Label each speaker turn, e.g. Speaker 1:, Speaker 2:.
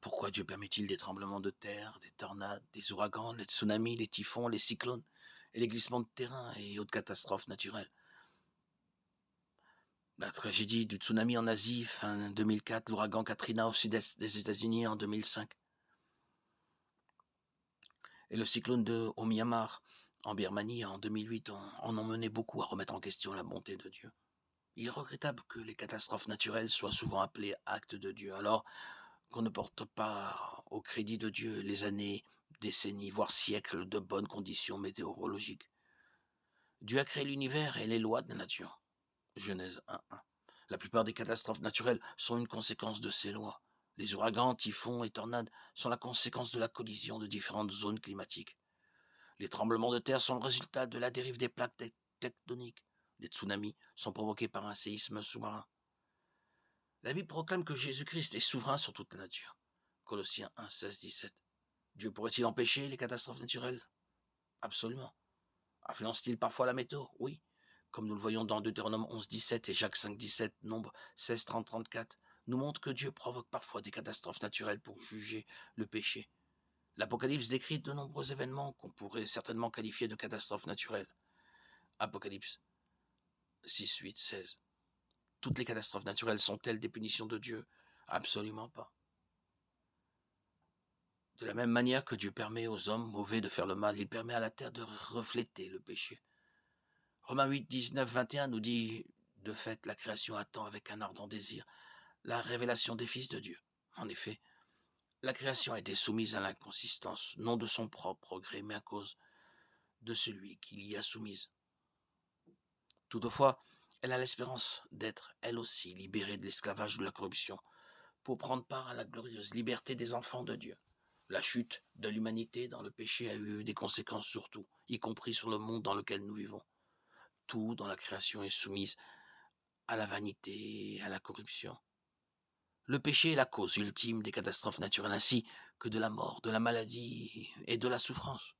Speaker 1: Pourquoi Dieu permet-il des tremblements de terre, des tornades, des ouragans, les tsunamis, les typhons, les cyclones et les glissements de terrain et autres catastrophes naturelles? La tragédie du tsunami en Asie fin 2004, l'ouragan Katrina au sud-est des États-Unis en 2005 et le cyclone au Myanmar en Birmanie en 2008 en ont mené beaucoup à remettre en question la bonté de Dieu. Il est regrettable que les catastrophes naturelles soient souvent appelées actes de Dieu, alors qu'on ne porte pas au crédit de Dieu les années, décennies, voire siècles de bonnes conditions météorologiques. Dieu a créé l'univers et les lois de la nature. Genèse 1:1. La plupart des catastrophes naturelles sont une conséquence de ces lois. Les ouragans, typhons et tornades sont la conséquence de la collision de différentes zones climatiques. Les tremblements de terre sont le résultat de la dérive des plaques tectoniques. Les tsunamis sont provoqués par un séisme sous-marin. La Bible proclame que Jésus-Christ est souverain sur toute la nature. Colossiens 1, 16, 17. Dieu pourrait-il empêcher les catastrophes naturelles? Absolument. Influence-t-il parfois la météo? Oui. Comme nous le voyons dans Deutéronome 11, 17 et Jacques 5, 17, Nombre 16, 30, 34, nous montre que Dieu provoque parfois des catastrophes naturelles pour juger le péché. L'Apocalypse décrit de nombreux événements qu'on pourrait certainement qualifier de catastrophes naturelles. Apocalypse 6, 8, 16. Toutes les catastrophes naturelles sont-elles des punitions de Dieu? Absolument pas. De la même manière que Dieu permet aux hommes mauvais de faire le mal, il permet à la terre de refléter le péché. Romains 8, 19, 21 nous dit, de fait, la création attend avec un ardent désir la révélation des fils de Dieu. En effet, la création a été soumise à l'inconsistance, non de son propre gré, mais à cause de celui qui l'y a soumise. Toutefois, elle a l'espérance d'être, elle aussi, libérée de l'esclavage de la corruption, pour prendre part à la glorieuse liberté des enfants de Dieu. La chute de l'humanité dans le péché a eu des conséquences sur tout, y compris sur le monde dans lequel nous vivons. Tout dans la création est soumis à la vanité et à la corruption. Le péché est la cause ultime des catastrophes naturelles ainsi que de la mort, de la maladie et de la souffrance.